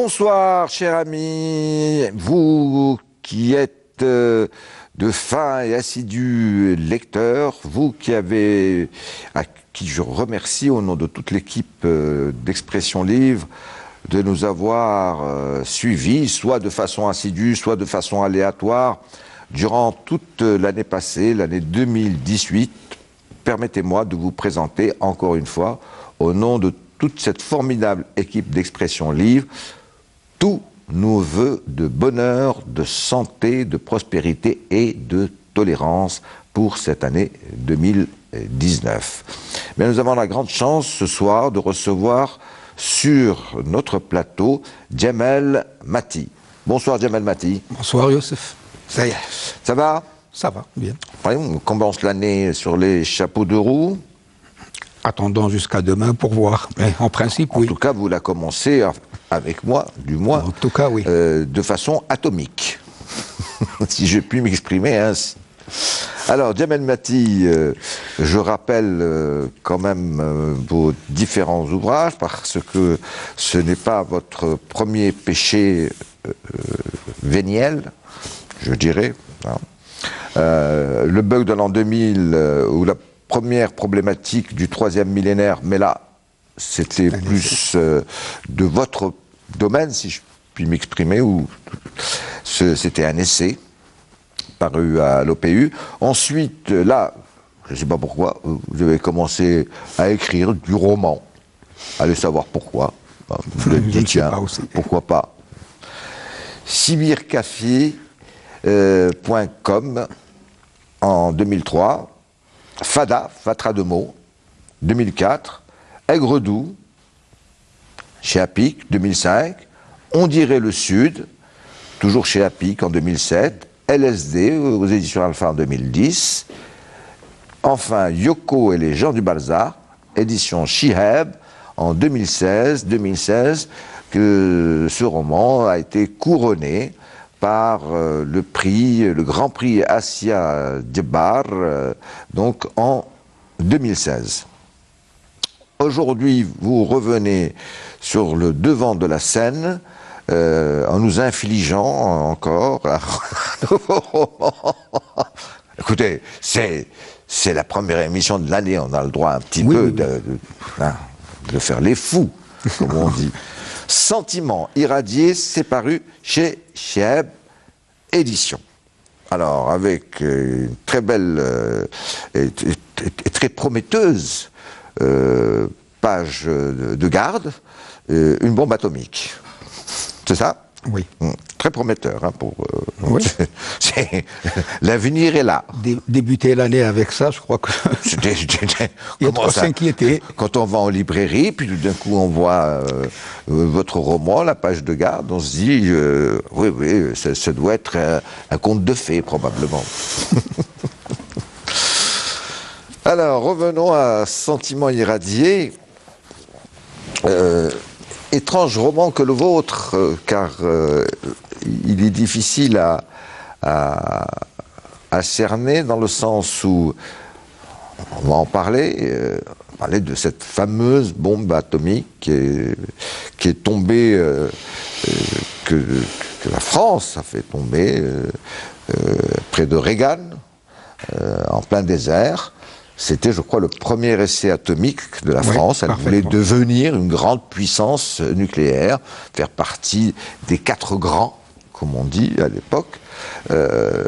Bonsoir, cher ami, vous qui êtes de fins et assidus lecteurs, vous à qui je remercie au nom de toute l'équipe d'Expression Livre de nous avoir suivis, soit de façon assidue, soit de façon aléatoire, durant toute l'année passée, l'année 2018. Permettez-moi de vous présenter encore une fois, au nom de toute cette formidable équipe d'Expression Livre, tous nos vœux de bonheur, de santé, de prospérité et de tolérance pour cette année 2019. Mais nous avons la grande chance ce soir de recevoir sur notre plateau Djamel Mati. Bonsoir Djamel Mati. Bonsoir Youssef. Ça y est. Ça va? Ça va, bien. On commence l'année sur les chapeaux de roue. Attendons jusqu'à demain pour voir. Mais en principe, oui. En tout cas, vous la commencez avec moi, du moins. En tout cas, oui. De façon atomique. Si je puis m'exprimer ainsi. Alors, Djamel Mati, je rappelle quand même vos différents ouvrages, parce que ce n'est pas votre premier péché véniel, je dirais. Hein. Le bug de l'an 2000, ou la première problématique du troisième millénaire, mais là, c'était plus de votre domaine, si je puis m'exprimer, ou c'était un essai paru à l'OPU. Ensuite, là, je ne sais pas pourquoi, vous avez commencé à écrire du roman. Allez savoir pourquoi. Vous avez dit, tiens, pourquoi pas. Sibircafé.com en 2003. Fatra de mots, 2004, Aigre-Doux, chez Apic, 2005, On dirait le Sud, toujours chez Apic en 2007, LSD aux éditions Alpha en 2010, enfin Yoko et les gens du Balzac, édition Shihab en 2016, que ce roman a été couronné par le Grand Prix Asia Djebar, donc en 2016. Aujourd'hui, vous revenez sur le devant de la scène en nous infligeant encore un nouveau roman. Écoutez, c'est la première émission de l'année, on a le droit un petit peu de faire les fous, comme on dit. Sentiments irradiés, c'est paru chez Chieb Éditions. Alors, avec une très belle et très prometteuse page de garde, une bombe atomique. C'est ça? Oui. Très prometteur. Hein, oui. L'avenir est là. Débuter l'année avec ça, je crois que... Il y a trop s'inquiéter. Quand on va en librairie, puis tout d'un coup on voit votre roman, la page de garde, on se dit, oui, ça doit être un conte de fées, probablement. Alors, revenons à Sentiments irradiés. Étrange roman que le vôtre, car il est difficile à cerner, dans le sens où, on va en parler, de cette fameuse bombe atomique qui est tombée, que la France a fait tomber près de Reagan, en plein désert. C'était, je crois, le premier essai atomique de la France. Elle voulait devenir une grande puissance nucléaire, faire partie des 4 grands, comme on dit à l'époque, le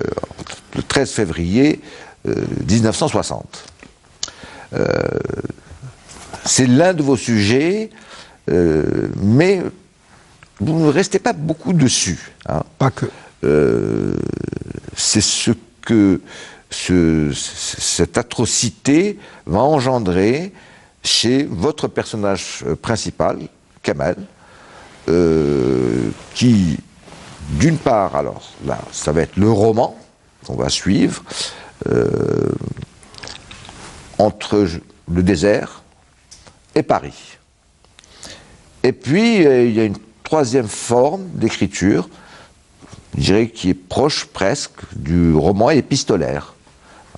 13 février 1960. C'est l'un de vos sujets, mais vous ne restez pas beaucoup dessus. Hein. Pas que. C'est ce que... cette atrocité va engendrer chez votre personnage principal, Kamel, qui, d'une part, alors là, ça va être le roman qu'on va suivre, entre le désert et Paris. Et puis, il y a une troisième forme d'écriture, je dirais, qui est proche presque du roman épistolaire.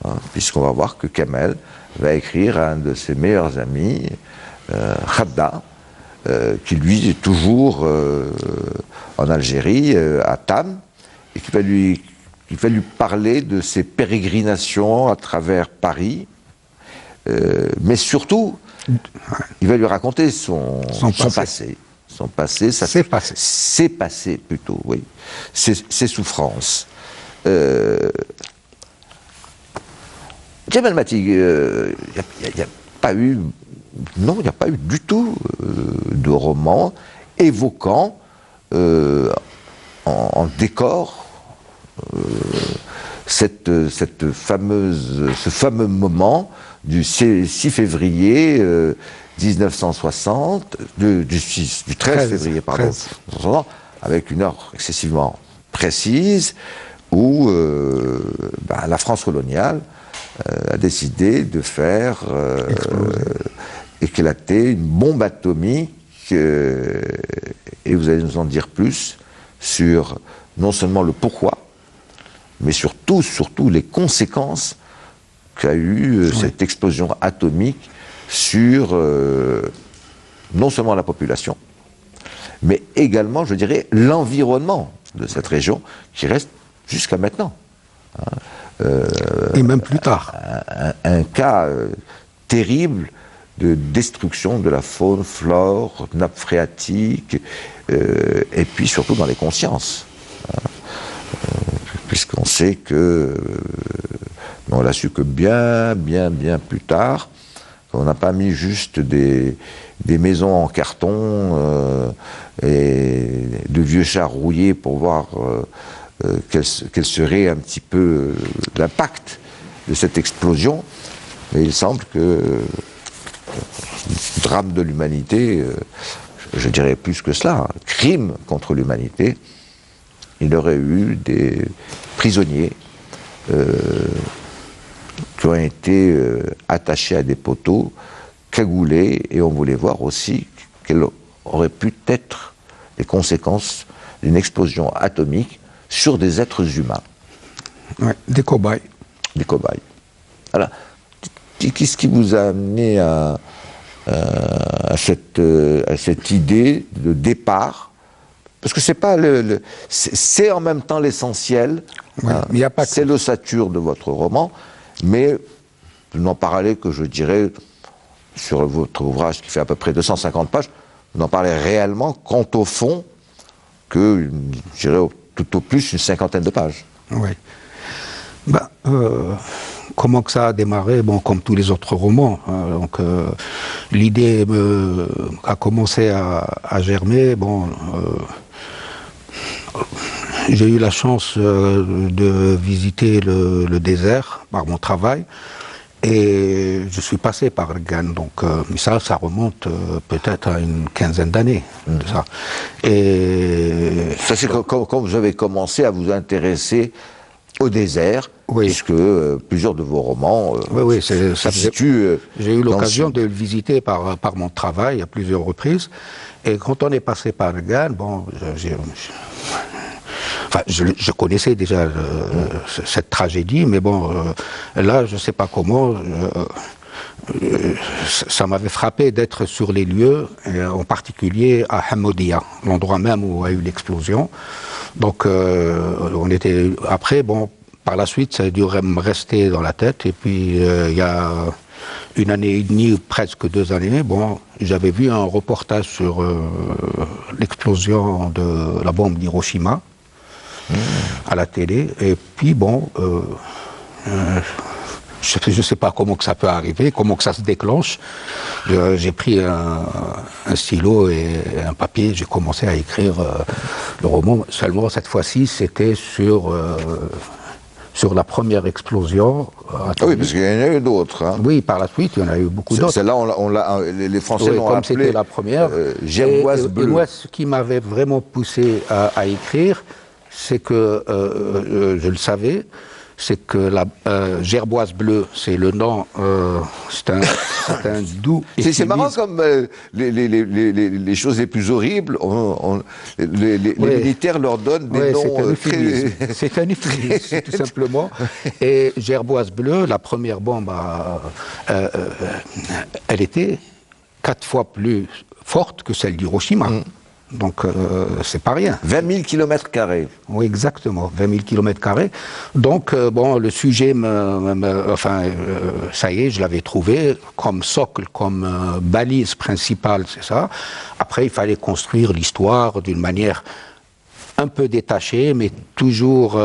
Hein, puisqu'on va voir que Kamel va écrire à un de ses meilleurs amis, Khadda, qui lui est toujours en Algérie, à Tam, et qui va lui parler de ses pérégrinations à travers Paris, mais surtout, il va lui raconter son passé. Son passé, ses passés plutôt, oui, ses souffrances. Djebel Mati, il n'y a pas eu du tout de roman évoquant en décor ce fameux moment du 6 février 1960, du 13 février, pardon, 13. Avec une heure excessivement précise, où la France coloniale a décidé de faire éclater une bombe atomique, et vous allez nous en dire plus sur non seulement le pourquoi, mais surtout les conséquences qu'a eu cette explosion atomique sur non seulement la population, mais également, je dirais, l'environnement de cette région qui reste jusqu'à maintenant. Et même plus tard. Un cas terrible de destruction de la faune, flore, nappe phréatique, et puis surtout dans les consciences. Puisqu'on sait que, on l'a su que bien plus tard, on n'a pas mis juste des maisons en carton et de vieux chars rouillés pour voir quel serait un petit peu l'impact de cette explosion. Mais il semble que le drame de l'humanité, je dirais plus que cela, un crime contre l'humanité, il aurait eu des prisonniers qui ont été attachés à des poteaux, cagoulés, et on voulait voir aussi quelles auraient pu être les conséquences d'une explosion atomique sur des êtres humains. Ouais, des cobayes. Des cobayes. Alors, qu'est-ce qui vous a amené à cette idée de départ? Parce que c'est pas c'est en même temps l'essentiel, c'est l'ossature de votre roman, mais vous n'en parlez que, je dirais, sur votre ouvrage qui fait à peu près 250 pages, vous n'en parlez réellement quant au fond que, je dirais, tout au plus une cinquantaine de pages. Oui. Comment que ça a démarré? Bon, comme tous les autres romans. Donc, l'idée a commencé à germer. Bon, j'ai eu la chance de visiter le désert par mon travail. Et je suis passé par Gan, donc ça remonte peut-être à une quinzaine d'années. Ça. Et ça, c'est quand vous avez commencé à vous intéresser au désert, puisque plusieurs de vos romans se situent. J'ai eu l'occasion de le visiter par mon travail à plusieurs reprises. Et quand on est passé par Gan, bon, je connaissais déjà cette tragédie, mais bon, là, je ne sais pas comment, ça m'avait frappé d'être sur les lieux, en particulier à Hamoudia, l'endroit même où a eu l'explosion. Donc, on était après, bon, par la suite, ça a dû me rester dans la tête. Et puis, il y a une année et demie, presque 2 années, bon, j'avais vu un reportage sur l'explosion de la bombe d'Hiroshima. À la télé, et puis bon, je ne sais pas comment que ça peut arriver, comment que ça se déclenche. J'ai pris un stylo et un papier, j'ai commencé à écrire le roman. Seulement cette fois-ci, c'était sur la première explosion. Oui, parce qu'il y en a eu d'autres. Hein. Oui, par la suite, il y en a eu beaucoup d'autres. Celle-là, les Français l'ont comme appelée c'était la première. Gerboise bleue. Et moi, ce qui m'avait vraiment poussé à écrire, c'est que, je le savais, c'est que la gerboise bleue, c'est le nom, c'est un doux... C'est marrant comme les choses les plus horribles, les militaires leur donnent des noms très... C'est un euphémisme, tout simplement. Et gerboise bleue, la première bombe, elle était 4 fois plus forte que celle d'Hiroshima. Donc, c'est pas rien. 20 000 km². Oui, exactement, 20 000 km². Donc, bon, le sujet, ça y est, je l'avais trouvé comme socle, comme balise principale, c'est ça. Après, il fallait construire l'histoire d'une manière un peu détachée, mais toujours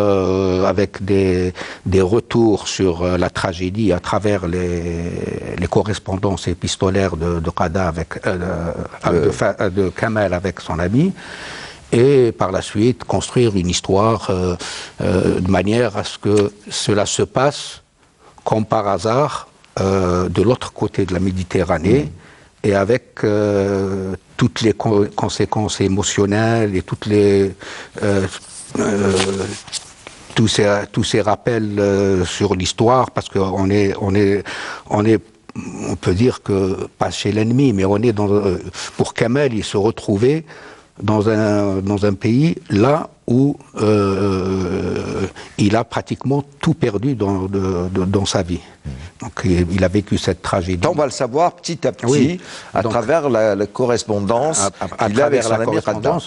avec des retours sur la tragédie à travers les correspondances épistolaires de Qada de Kamal avec son ami, et par la suite construire une histoire de manière à ce que cela se passe comme par hasard de l'autre côté de la Méditerranée, et avec toutes les conséquences émotionnelles et toutes les tous ces rappels sur l'histoire, parce qu'on on peut dire que pas chez l'ennemi, mais on est pour Kamel, il se retrouvait dans un pays là où il a pratiquement tout perdu dans sa vie. Donc il a vécu cette tragédie. On va le savoir petit à petit, à travers la correspondance qu'il a avec son ami Qada.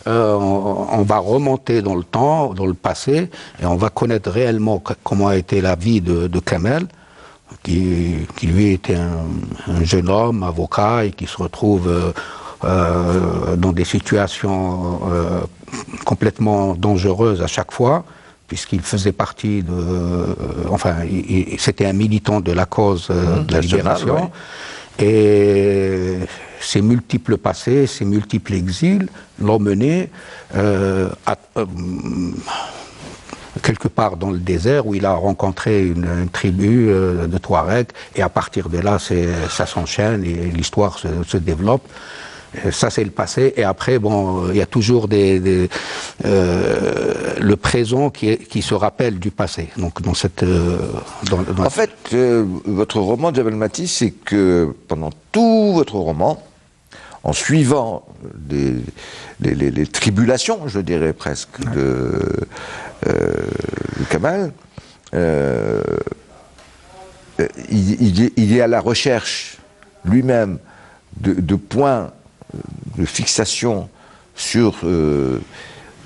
On va remonter dans le temps, dans le passé, et on va connaître réellement comment a été la vie de Kamel, qui lui était un jeune homme, avocat, et qui se retrouve dans des situations complètement dangereuses à chaque fois, puisqu'il faisait partie c'était un militant de la cause de la libération. Oui. Et ses multiples passés, ses multiples exils l'ont mené quelque part dans le désert, où il a rencontré une tribu de Touaregs, et à partir de là, ça s'enchaîne et l'histoire se développe. Ça, c'est le passé. Et après, bon, il y a toujours le présent qui se rappelle du passé. Donc, dans cette... En fait, votre roman, Jabal Mati, c'est que pendant tout votre roman, en suivant les tribulations, je dirais presque, de Kamal, il est à la recherche lui-même de points de fixation sur... je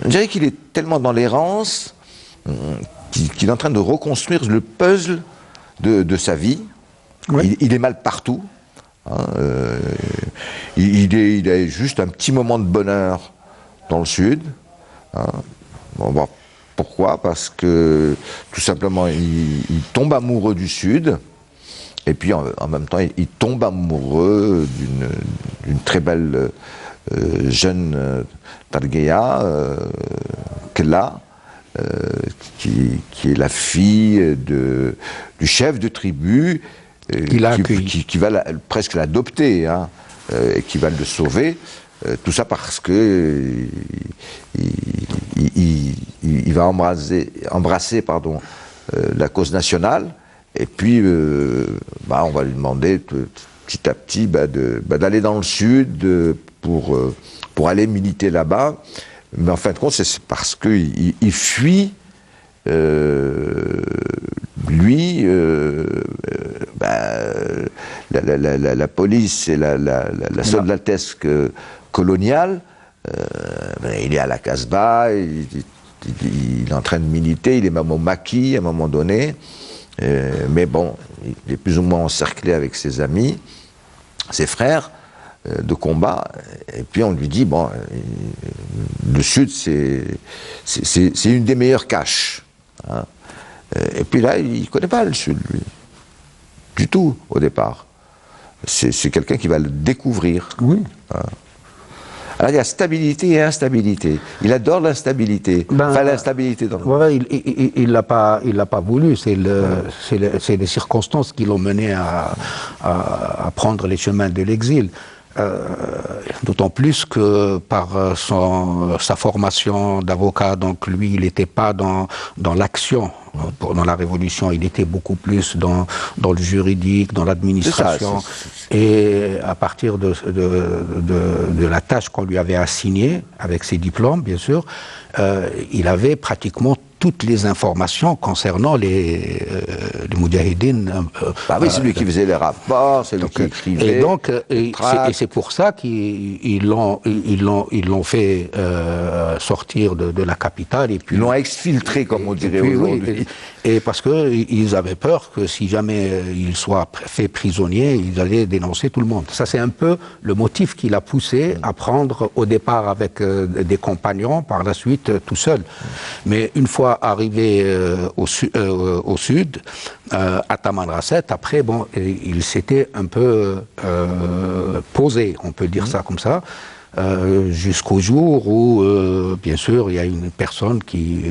dirais qu'il est tellement dans l'errance qu'il est en train de reconstruire le puzzle de sa vie. Oui. Il est mal partout. Hein, il a juste un petit moment de bonheur dans le sud. Hein. Bon, pourquoi? Parce que tout simplement il tombe amoureux du sud. Et puis en même temps, il tombe amoureux d'une très belle jeune Targueya, Kla, qui est la fille du chef de tribu, qui va presque l'adopter, hein, et qui va le sauver. Tout ça parce que il va embrasser la cause nationale. Et puis, on va lui demander petit à petit d'aller dans le sud pour aller militer là-bas. Mais en fin de compte, c'est parce qu'il fuit, lui, la police et la soldatesque coloniale. Il est à la Casbah, il est en train de militer, il est même au maquis à un moment donné. Mais bon, il est plus ou moins encerclé avec ses amis, ses frères de combat, et puis on lui dit, bon, le Sud, c'est une des meilleures caches. Hein. Et puis là, il ne connaît pas le Sud, lui, du tout, au départ. C'est quelqu'un qui va le découvrir. Oui. Hein. Alors il y a stabilité et instabilité. Il adore l'instabilité. Enfin, l'instabilité dans le monde. Ouais, il l'a pas voulu. C'est les circonstances qui l'ont mené à prendre les chemins de l'exil. D'autant plus que par sa formation d'avocat, donc lui, il n'était pas dans l'action. Dans la Révolution, il était beaucoup plus dans le juridique, dans l'administration. Et à partir de la tâche qu'on lui avait assignée, avec ses diplômes, bien sûr, il avait pratiquement toutes les informations concernant les Moudjahidines. Ah oui, c'est lui qui faisait les rapports, c'est lui qui écrivait. Et donc, c'est pour ça qu'ils l'ont fait sortir de la capitale. Et puis, ils l'ont exfiltré, comme on dirait aujourd'hui. Oui, et parce qu'ils avaient peur que si jamais il soit fait prisonnier, ils allaient dénoncer tout le monde. Ça, c'est un peu le motif qui l'a poussé à prendre au départ avec des compagnons, par la suite tout seul. Mais une fois arrivé au sud, à Tamanrasset, après, bon, il s'était un peu posé, on peut dire ça comme ça. Jusqu'au jour où, bien sûr, il y a une personne qui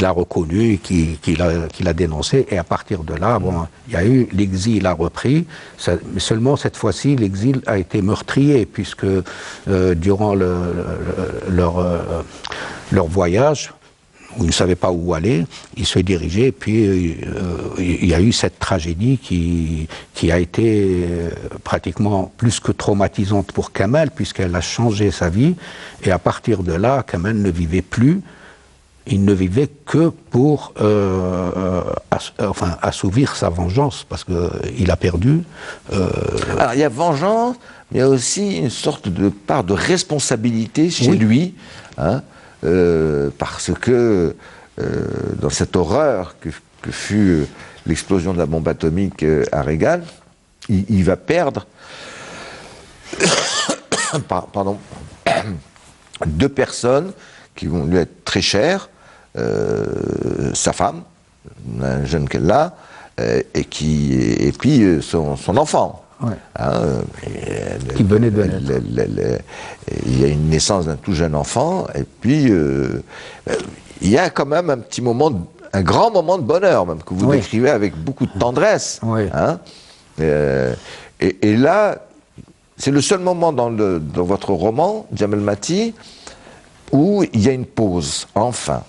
l'a reconnu, qui l'a dénoncé, et à partir de là, bon, il y a eu l'exil a repris, mais seulement cette fois-ci, l'exil a été meurtrier, puisque durant leur voyage, où ils ne savaient pas où aller, ils se dirigeaient, et puis il y a eu cette tragédie qui a été pratiquement plus que traumatisante pour Kamel, puisqu'elle a changé sa vie, et à partir de là, Kamel ne vivait plus, il ne vivait que pour assouvir sa vengeance, parce qu'il a perdu. Alors il y a vengeance, mais il y a aussi une sorte de part de responsabilité chez lui, hein, parce que dans cette horreur que fut l'explosion de la bombe atomique à Regal, il va perdre pardon, 2 personnes qui vont lui être très chères, sa femme, un jeune qu'elle a, et puis son enfant. Ouais. Hein, qui venait de naître. Il y a une naissance d'un tout jeune enfant, et puis il y a quand même un petit moment, un grand moment de bonheur, même, que vous décrivez avec beaucoup de tendresse. Oui. Hein, et là, c'est le seul moment dans votre roman, Jamel Mati, où il y a une pause, enfin.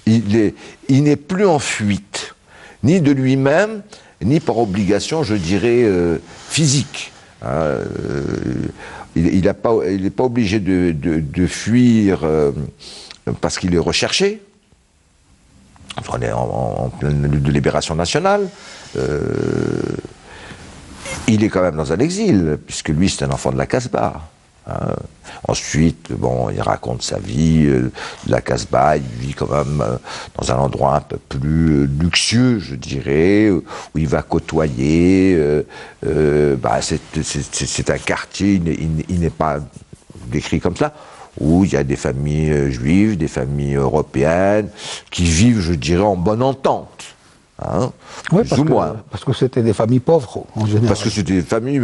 Il n'est plus en fuite, ni de lui-même, ni par obligation, je dirais, physique. Hein, il n'est pas obligé de fuir parce qu'il est recherché. Enfin, on est en pleine lutte de libération nationale. Il est quand même dans un exil, puisque lui, c'est un enfant de la Casbah. Hein. Ensuite, bon, il raconte sa vie de la Casbah, il vit quand même dans un endroit un peu plus luxueux, je dirais, où il va côtoyer. C'est un quartier, il n'est pas décrit comme ça, où il y a des familles juives, des familles européennes, qui vivent, je dirais, en bonne entente. Hein, oui, plus ou moins. Parce que c'était des familles pauvres, en général. Parce que c'était des familles,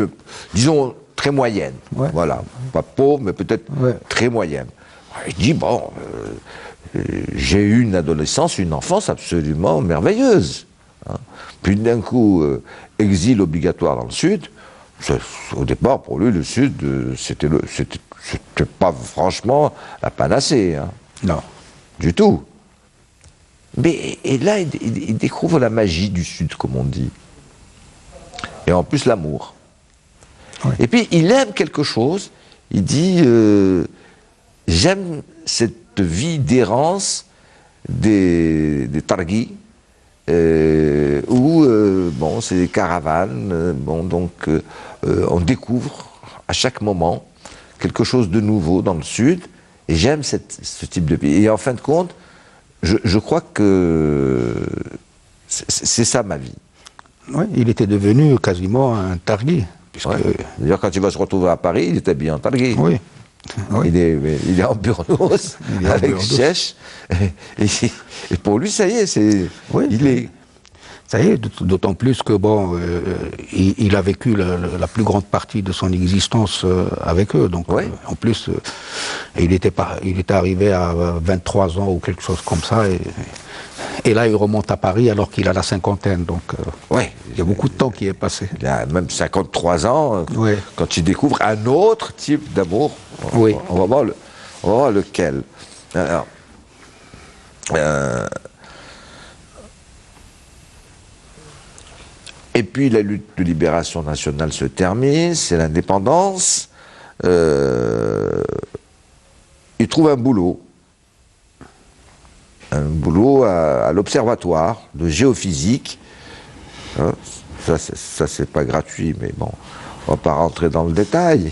disons, très moyennes. Ouais. Voilà. Pas pauvres, mais peut-être très moyennes. Il dit, bon, j'ai eu une adolescence, une enfance absolument merveilleuse. Hein. Puis d'un coup, exil obligatoire dans le Sud. Au départ, pour lui, le Sud, c'était pas franchement la panacée. Hein. Non. Du tout. Et là, il découvre la magie du Sud, comme on dit. Et en plus, l'amour. Oui. Et puis, il aime quelque chose. Il dit, j'aime cette vie d'errance des Targhi, où, bon, c'est des caravanes. Bon, donc, on découvre à chaque moment quelque chose de nouveau dans le Sud. Et j'aime ce type de vie. Et en fin de compte, je crois que c'est ça ma vie. Oui, il était devenu quasiment un Targhi. Ouais. D'ailleurs, quand il va se retrouver à Paris, il est habillé en Targhi. Oui. Il est en burnos, avec Chèche. Et pour lui, ça y est, il est. Ça y est, d'autant plus que, bon, il a vécu la plus grande partie de son existence avec eux. Donc, en plus, il était arrivé à 23 ans ou quelque chose comme ça. Et là, il remonte à Paris alors qu'il a la cinquantaine. Donc, il y a beaucoup de temps qui est passé. Il a même 53 ans quand il découvre un autre type d'amour. On va voir lequel. Alors, et puis la lutte de libération nationale se termine, c'est l'indépendance. Il trouve un boulot. un boulot à l'observatoire de géophysique. Hein, ça c'est pas gratuit, mais bon, on va pas rentrer dans le détail.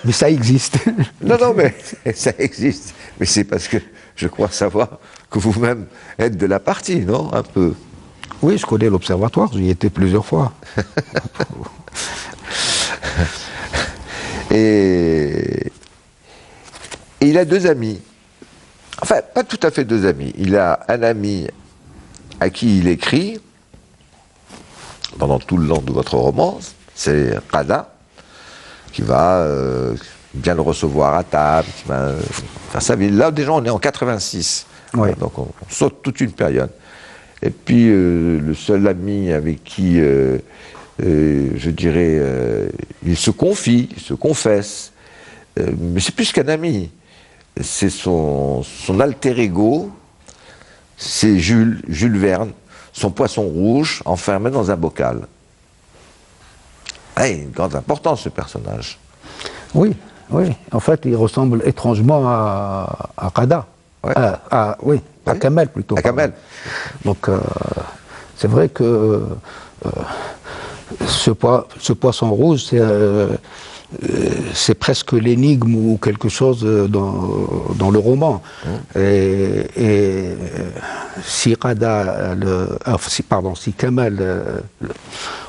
Mais ça existe. Non, mais ça existe. Mais c'est parce que je crois savoir que vous-même êtes de la partie, non? Un peu. Oui, je connais l'observatoire, j'y étais plusieurs fois. Et il a 2 amis. Enfin, pas tout à fait 2 amis. Il a un ami à qui il écrit pendant tout le long de votre roman, c'est Qada, qui va bien le recevoir à table, qui va faire sa vie. Là, déjà, on est en 86. Oui. Donc, on saute toute une période. Et puis, le seul ami avec qui, je dirais, il se confie, il se confesse, mais c'est plus qu'un ami. C'est son alter ego, c'est Jules Verne, son poisson rouge enfermé dans un bocal. Ah, il a une grande importance, ce personnage. Oui, oui. En fait, il ressemble étrangement à Qada. Ouais. Oui, à Oui. Kamel plutôt. À Kamel. Donc, c'est vrai que ce poisson rouge, c'est presque l'énigme ou quelque chose dans le roman. Et si Qada, si Kamel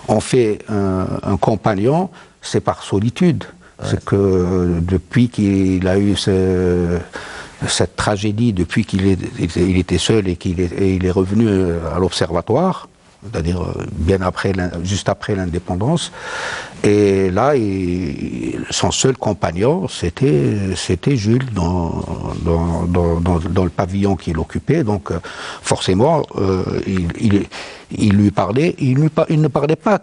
en fait un compagnon, c'est par solitude. Ouais. C'est que depuis qu'il a eu cette tragédie, depuis qu'il était seul et il est revenu à l'observatoire, c'est-à-dire juste après l'indépendance. Et là, son seul compagnon, c'était Jules dans le pavillon qu'il occupait. Donc, forcément, il lui parlait. Il ne parlait pas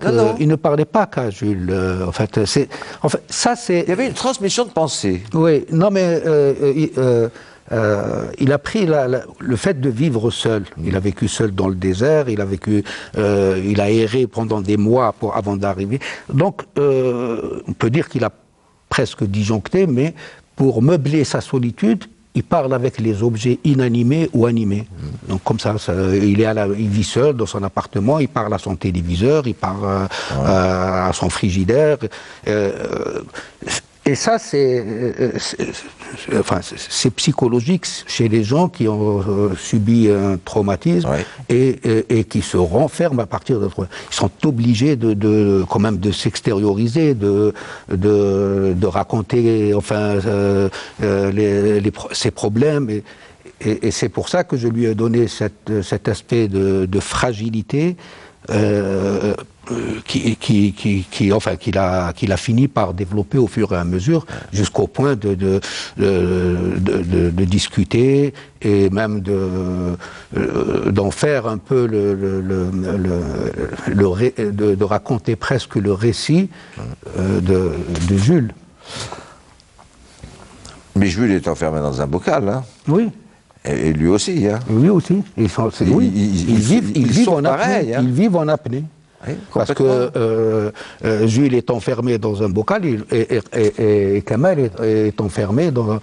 qu'à Jules. En fait, ça c'est. Il y avait une transmission de pensée. Oui, non mais. Il a pris le fait de vivre seul. Il a vécu seul dans le désert, il a erré pendant des mois avant d'arriver. Donc, on peut dire qu'il a presque disjoncté, mais pour meubler sa solitude, il parle avec les objets inanimés ou animés. Donc comme ça il vit seul dans son appartement, il parle à son téléviseur, il parle à son frigidaire. Et ça, c'est psychologique chez les gens qui ont subi un traumatisme et qui se renferment à partir de... Ils sont obligés quand même de s'extérioriser, de raconter ses problèmes. Et c'est pour ça que je lui ai donné cet aspect de fragilité qu'il a fini par développer au fur et à mesure, jusqu'au point de discuter et même d'en faire un peu de raconter presque le récit de Jules. Mais Jules est enfermé dans un bocal, hein. Oui. Et lui aussi, hein. Lui aussi. Ils vivent en apnée. Ils vivent en apnée. Oui, parce que Jules est enfermé dans un bocal et Kamel est enfermé dans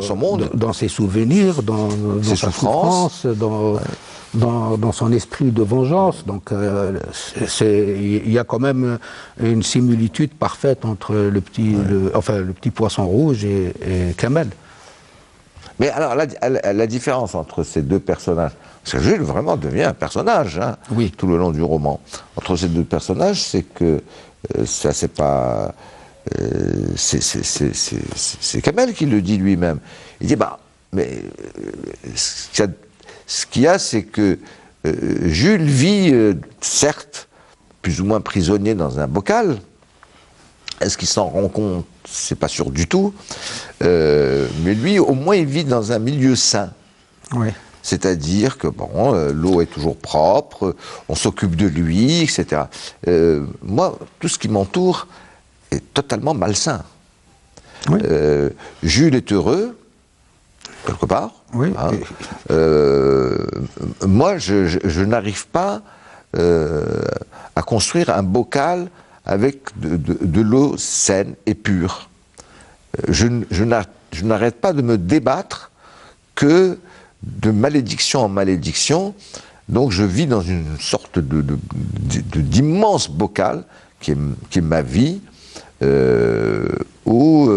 son monde, dans ses souvenirs, dans sa souffrance, dans son esprit de vengeance. Donc il y a quand même une similitude parfaite entre le petit poisson rouge et Kamel. Mais alors, la différence entre ces 2 personnages, parce que Jules vraiment devient un personnage, hein, oui, tout le long du roman. Entre ces 2 personnages, c'est que ça, c'est pas. C'est Kamel qui le dit lui-même. Il dit, mais ce qu'il y a, c'est que Jules vit, certes, plus ou moins prisonnier dans un bocal. Est-ce qu'il s'en rend compte? C'est pas sûr du tout. Mais lui, au moins, il vit dans un milieu sain. Oui. C'est-à-dire que, l'eau est toujours propre, on s'occupe de lui, etc. Moi, tout ce qui m'entoure est totalement malsain. Oui. Jules est heureux, quelque part. Oui. Hein. Moi, je n'arrive pas à construire un bocal avec de l'eau saine et pure. Je n'arrête pas de me débattre que de malédiction en malédiction. Donc je vis dans une sorte d'immense bocal qui est ma vie, où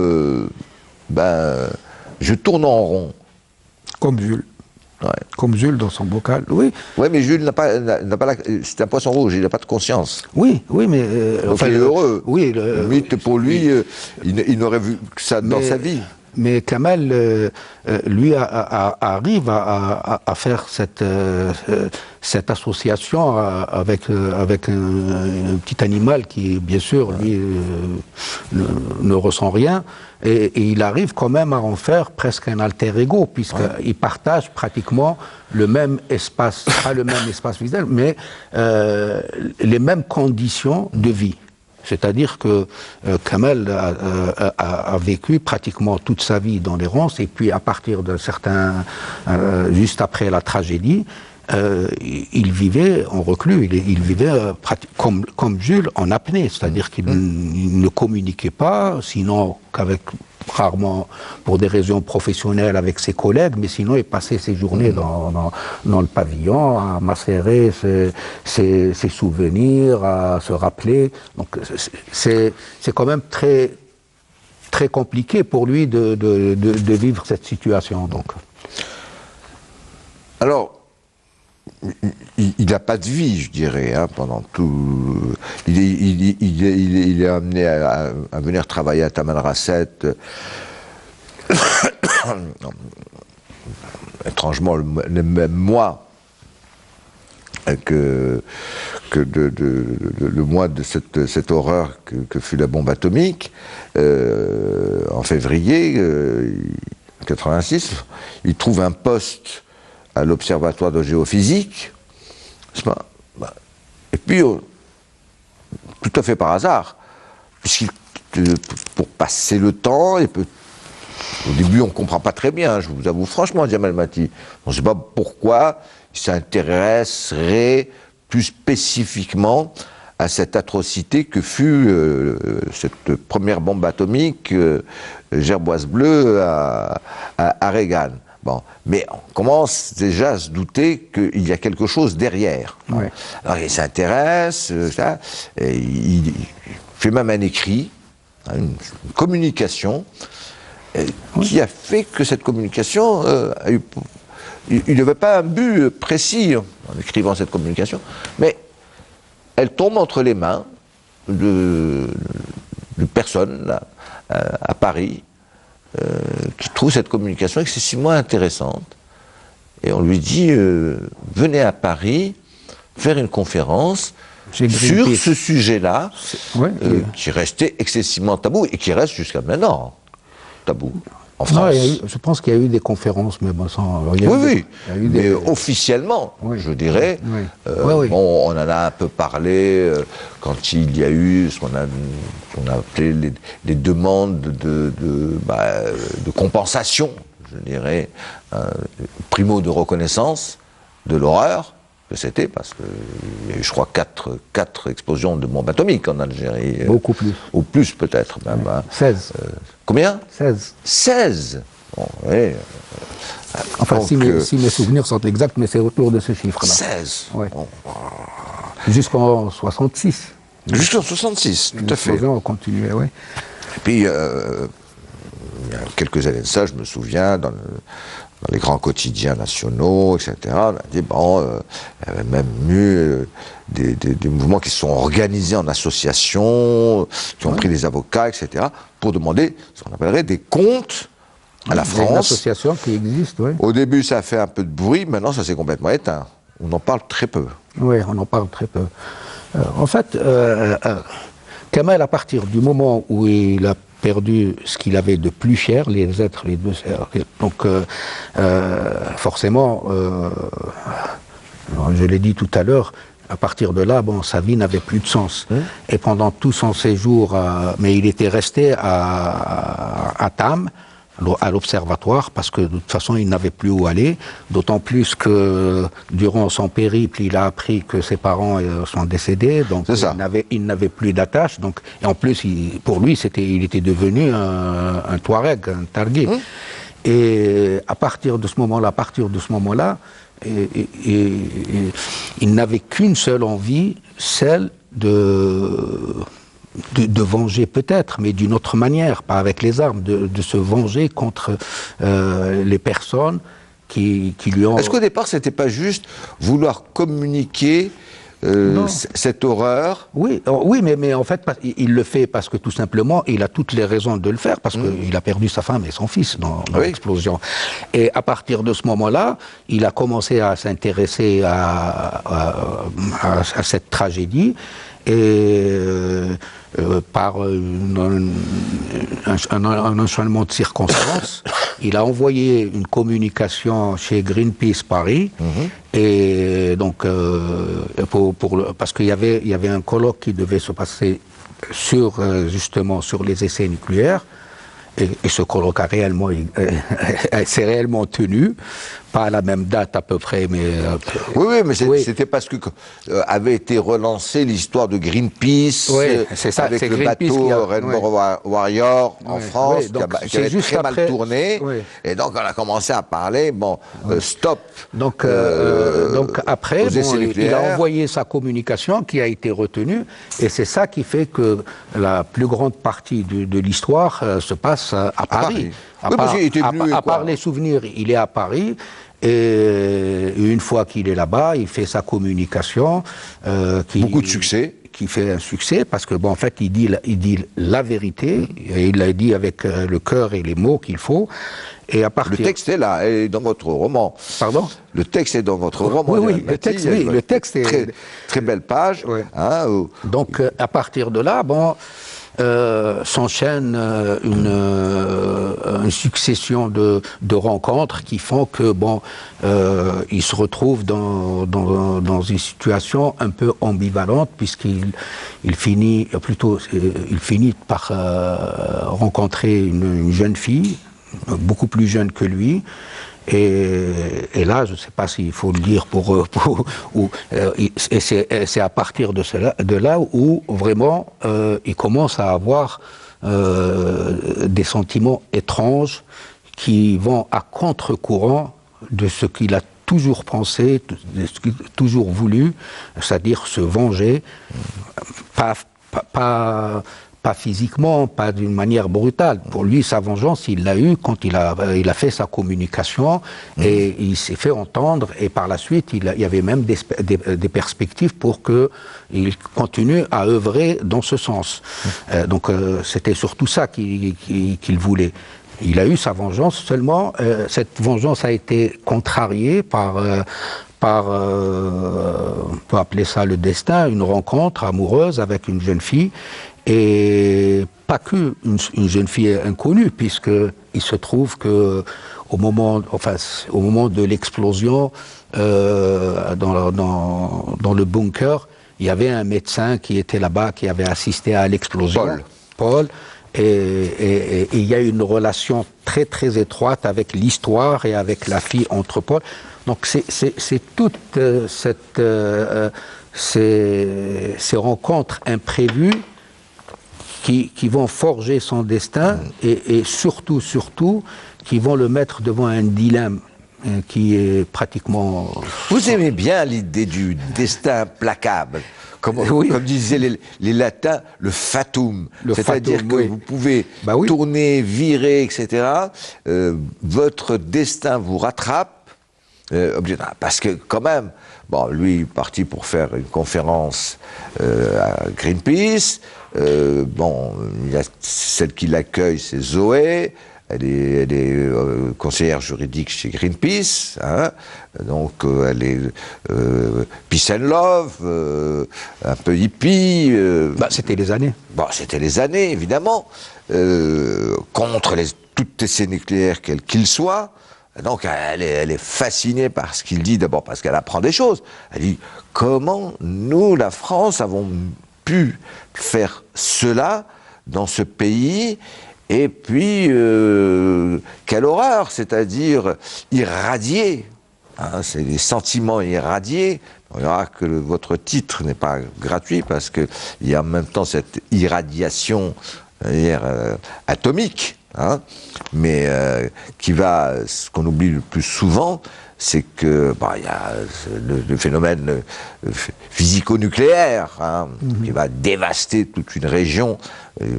je tourne en rond. Comme Jules. Ouais. Comme Jules dans son bocal, oui. Oui, mais Jules c'est un poisson rouge, il n'a pas de conscience. Oui, mais... Donc il est heureux. Oui. Pour lui, il n'aurait vu que ça dans sa vie. Mais Kamel, lui, arrive à faire cette association avec un petit animal qui, bien sûr, lui, ne ressent rien. Et il arrive quand même à en faire presque un alter ego, puisqu'il partage pratiquement le même espace, pas le même espace visuel, mais les mêmes conditions de vie. C'est-à-dire que Kamel a vécu pratiquement toute sa vie dans l'errance, et puis à partir d'un certain... juste après la tragédie, il vivait en reclus, il vivait comme Jules en apnée, c'est-à-dire qu'il ne communiquait pas, sinon qu'avec... rarement pour des raisons professionnelles avec ses collègues, mais sinon il passait ses journées dans le pavillon à macérer ses souvenirs, à se rappeler. Donc c'est quand même très, très compliqué pour lui de vivre cette situation. Donc. Alors, il n'a pas de vie, je dirais, hein, pendant tout... Il est amené à venir travailler à Tamanrasset. Étrangement, le même mois que le mois de cette horreur que fut la bombe atomique, en février 86, il trouve un poste à l'Observatoire de géophysique, et puis, tout à fait par hasard, pour passer le temps, au début on ne comprend pas très bien, je vous avoue franchement, Djamal Mati, on ne sait pas pourquoi il s'intéresserait plus spécifiquement à cette atrocité que fut cette première bombe atomique Gerboise bleue à Reagan. Bon, mais on commence déjà à se douter qu'il y a quelque chose derrière. Ouais. Alors il s'intéresse, il fait même un écrit, une communication, qui a fait que cette communication il n'avait pas un but précis en écrivant cette communication, mais elle tombe entre les mains de personnes là, à Paris, qui trouve cette communication excessivement intéressante. Et on lui dit, venez à Paris faire une conférence sur ce sujet-là, qui restait excessivement tabou, et qui reste jusqu'à maintenant tabou en France. Non, je pense qu'il y a eu des conférences, mais bon, sans... Oui, mais officiellement, je dirais. Bon, on en a un peu parlé quand il y a eu ce qu'on a appelé les demandes de compensation, je dirais, primo de reconnaissance de l'horreur que c'était, parce qu'il y a eu, je crois, 4 explosions de bombes atomiques en Algérie. Beaucoup plus. Ou plus, peut-être, même. 16. Combien 16. 16 bon, oui. Enfin, donc, si mes souvenirs sont exacts, mais c'est autour de ce chiffre-là. 16 ouais. Bon. Jusqu'en 66. Jusqu'en 66, tout à fait. On continuait, oui. Et puis, il y a quelques années de ça, je me souviens, dans les grands quotidiens nationaux, etc., on a dit, bon, il y avait même eu des mouvements qui se sont organisés en associations, qui ont pris des avocats, etc., pour demander ce qu'on appellerait des comptes à la France. Une association qui existe, oui. Au début, ça a fait un peu de bruit, maintenant, ça s'est complètement éteint. On en parle très peu. Oui, on en parle très peu. En fait, Kamel, à partir du moment où il a perdu ce qu'il avait de plus cher, les êtres, les deux sœurs. Donc, forcément, je l'ai dit tout à l'heure, à partir de là, bon, sa vie n'avait plus de sens. Et pendant tout son séjour, mais il était resté à Tam, à l'observatoire, parce que de toute façon, il n'avait plus où aller, d'autant plus que durant son périple, il a appris que ses parents sont décédés, donc il n'avait plus d'attache, donc, et en plus, pour lui, il était devenu un Touareg, un Targui. Et à partir de ce moment-là, il n'avait qu'une seule envie, celle de venger peut-être, mais d'une autre manière, pas avec les armes, de se venger contre les personnes qui lui ont... Est-ce qu'au départ, c'était pas juste vouloir communiquer cette horreur? Oui, mais en fait, il le fait parce que tout simplement, il a toutes les raisons de le faire, parce qu'il a perdu sa femme et son fils dans l'explosion. Et à partir de ce moment-là, il a commencé à s'intéresser à cette tragédie, et par un enchaînement de circonstances, il a envoyé une communication chez Greenpeace Paris, et donc parce qu'il y avait un colloque qui devait se passer justement sur les essais nucléaires. Et ce colloque s'est réellement tenu, pas à la même date à peu près, mais... Oui, mais c'était parce que avait été relancée l'histoire de Greenpeace, c'est ça, avec le Greenpeace bateau Rainbow Warrior en France, qui avait très mal tourné, et donc on a commencé à parler, stop. Donc après, il a envoyé sa communication qui a été retenue, et c'est ça qui fait que la plus grande partie de l'histoire se passe à Paris. À part les souvenirs, il est à Paris, et une fois qu'il est là-bas, il fait sa communication. Beaucoup de succès. Qui fait un succès, parce que en fait, il dit la vérité, et il l'a dit avec le cœur et les mots qu'il faut. Et à partir... Le texte est là, et dans votre roman. Pardon ? Le texte est dans votre roman. Oui, le texte est... Très belle page. Donc, à partir de là, s'enchaîne une succession de rencontres qui font que il se retrouve dans une situation un peu ambivalente, puisqu'il finit par rencontrer une jeune fille beaucoup plus jeune que lui. Et là, je ne sais pas s'il faut le dire et c'est à partir de là où vraiment il commence à avoir des sentiments étranges qui vont à contre-courant de ce qu'il a toujours pensé, de ce qu'il a toujours voulu, c'est-à-dire se venger, pas physiquement, pas d'une manière brutale. Pour lui, sa vengeance, il l'a eue quand il a fait sa communication, et il s'est fait entendre, et par la suite, il y avait même des perspectives pour qu'il continue à œuvrer dans ce sens. Donc c'était surtout ça qu'il voulait. Il a eu sa vengeance, seulement cette vengeance a été contrariée par on peut appeler ça le destin, une rencontre amoureuse avec une jeune fille, et pas que une jeune fille inconnue, puisque il se trouve que au moment de l'explosion dans le bunker, il y avait un médecin qui était là-bas, qui avait assisté à l'explosion, Paul. Et il y a une relation très très étroite avec l'histoire et avec la fille entre Paul. Donc c'est toute ces rencontres imprévues qui vont forger son destin, et surtout qui vont le mettre devant un dilemme qui est pratiquement... Vous aimez bien l'idée du destin implacable, comme disaient les latins, le fatum. C'est-à-dire que vous pouvez tourner, virer, etc. Votre destin vous rattrape, parce que quand même, lui est parti pour faire une conférence à Greenpeace. Il y a celle qui l'accueille, c'est Zoé. Elle est conseillère juridique chez Greenpeace, donc elle est peace and love, un peu hippie. C'était les années. C'était les années, évidemment, contre toutes les essais nucléaires quels qu'ils soient. Donc elle est fascinée par ce qu'il dit, d'abord parce qu'elle apprend des choses. Elle dit, comment nous, la France, avons pu faire cela dans ce pays, et puis quelle horreur, c'est-à-dire irradier, c'est des sentiments irradiés. On verra que votre titre n'est pas gratuit, parce qu'il y a en même temps cette irradiation atomique, hein, mais ce qu'on oublie le plus souvent, c'est que il y a le phénomène physico-nucléaire, hein, qui va dévaster toute une région